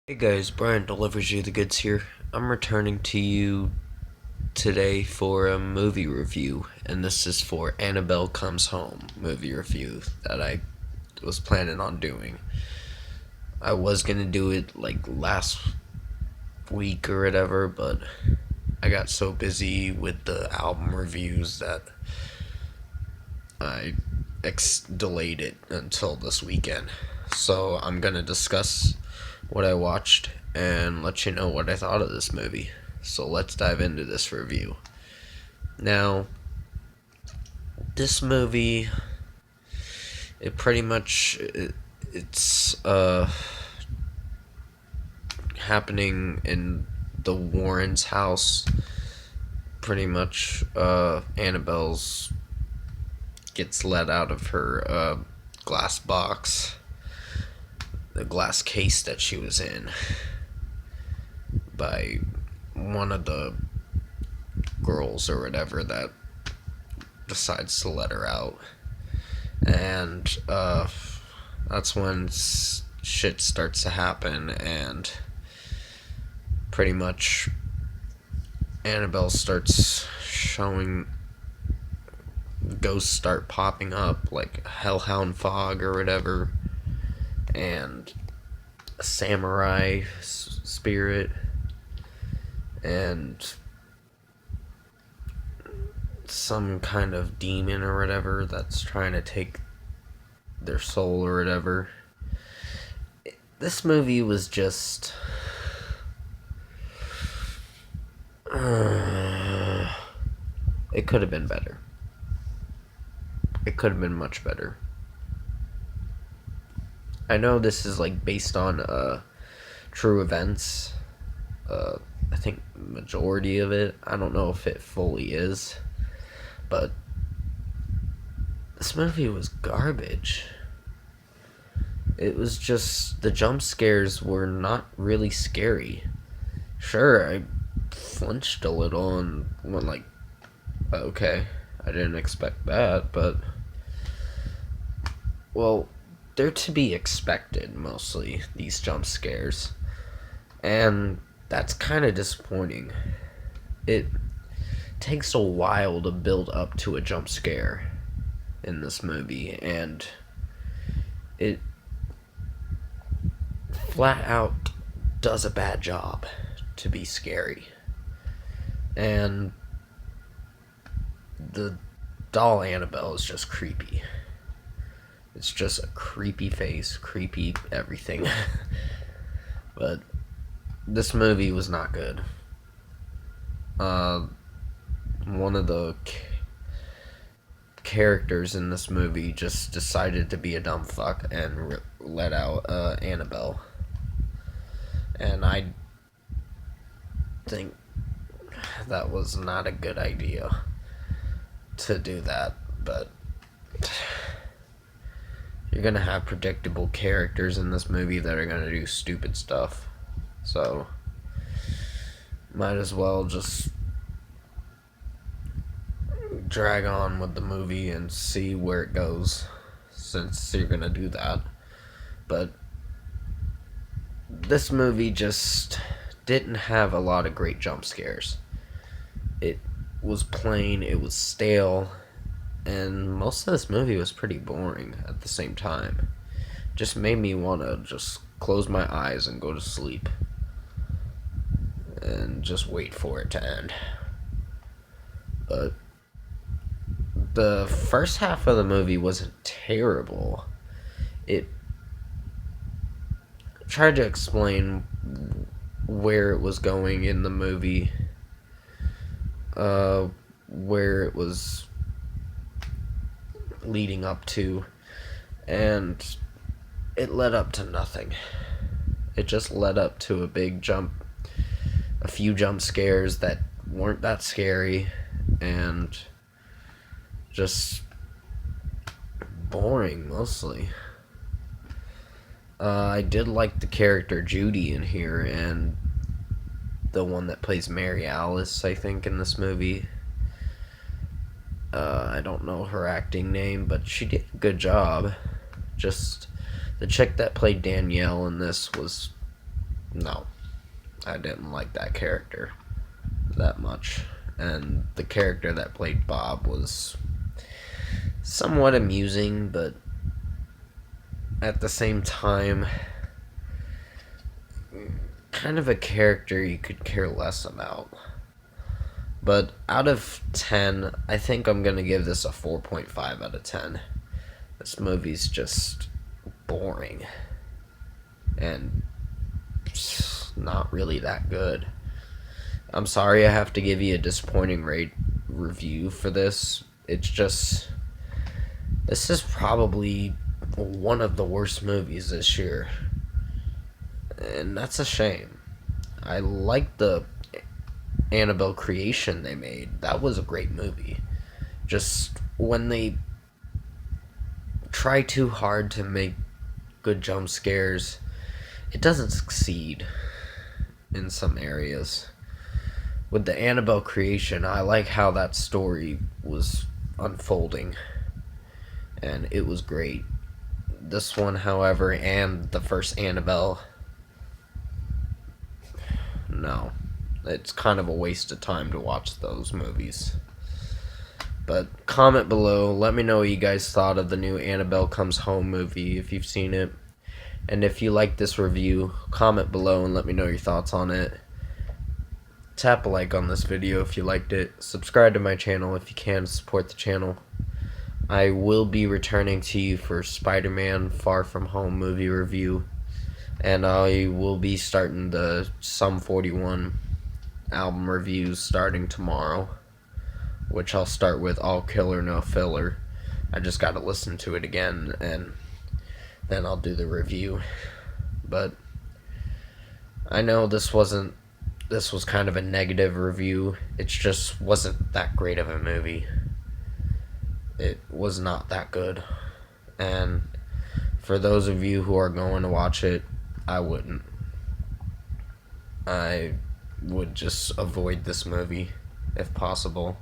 Hey guys, Brian delivers you the goods here. I'm returning to you today for a movie review, and this is for Annabelle Comes Home movie review that I was planning on doing. I was gonna do it like last week or whatever, but I got so busy with the album reviews that I delayed it until this weekend. So I'm gonna discuss what I watched and let you know what I thought of this movie. So let's dive into this review. Now, this movie, it pretty much it's happening in the Warrens' house. Pretty much, Annabelle's gets let out of her glass box, the glass case that she was in, by one of the girls or whatever that decides to let her out. And that's when shit starts to happen, and pretty much Annabelle starts showing, ghosts start popping up, like hellhound fog or whatever, and a samurai spirit, and some kind of demon or whatever that's trying to take their soul or whatever. This movie was just it could have been better. It could have been much better. I know this is like based on true events. I think majority of it. I don't know if it fully is, but this movie was garbage. It was just, the jump scares were not really scary. Sure, I flinched a little and went like, okay, I didn't expect that, but well, they're to be expected mostly, these jump scares. And that's kind of disappointing. It takes a while to build up to a jump scare in this movie, and it flat out does a bad job to be scary. And the doll Annabelle is just creepy. It's just a creepy face, creepy everything. But this movie was not good. One of the characters in this movie just decided to be a dumb fuck and let out Annabelle. And I think that was not a good idea to do that, but you're gonna have predictable characters in this movie that are gonna do stupid stuff, so might as well just drag on with the movie and see where it goes, since you're gonna do that. But this movie just didn't have a lot of great jump scares. It was plain, it was stale, and most of this movie was pretty boring at the same time. Just made me want to just close my eyes and go to sleep and just wait for it to end. But the first half of the movie wasn't terrible. It tried to explain where it was going in the movie, where it was leading up to, and it led up to nothing. It just led up to a few jump scares that weren't that scary, and just boring mostly. I did like the character Judy in here, and the one that plays Mary Alice, I think, in this movie. I don't know her acting name, but she did a good job. Just the chick that played Danielle in this was No, I didn't like that character that much. And the character that played Bob was somewhat amusing, but at the same time, kind of a character you could care less about. But out of 10, I think I'm going to give this a 4.5 out of 10. This movie's just boring and not really that good. I'm sorry I have to give you a disappointing review for this. It's just, this is probably one of the worst movies this year. And that's a shame. I like the Annabelle creation they made. That was a great movie. Just when they try too hard to make good jump scares, it doesn't succeed in some areas. With the Annabelle creation, I like how that story was unfolding, and it was great. This one, however, and the first Annabelle, no. It's kind of a waste of time to watch those movies. But comment below, let me know what you guys thought of the new Annabelle Comes Home movie, if you've seen it. And if you like this review, comment below and let me know your thoughts on it. Tap a like on this video if you liked it. Subscribe to my channel if you can to support the channel. I will be returning to you for Spider-Man Far From Home movie review. And I will be starting the Sum 41 album reviews starting tomorrow, which I'll start with All Killer No Filler. I just gotta listen to it again and then I'll do the review. But I know this was kind of a negative review. It just wasn't that great of a movie. It was not that good. And for those of you who are going to watch it, I wouldn't. I would just avoid this movie if possible.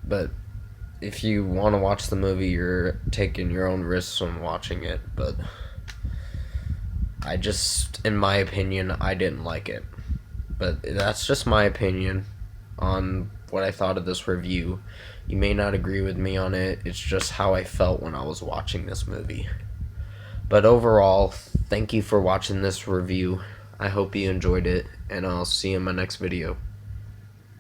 But if you want to watch the movie, you're taking your own risks when watching it. But in my opinion, I didn't like it. But that's just my opinion on what I thought of this review. You may not agree with me on it. It's just how I felt when I was watching this movie. But overall, thank you for watching this review. I hope you enjoyed it, and I'll see you in my next video.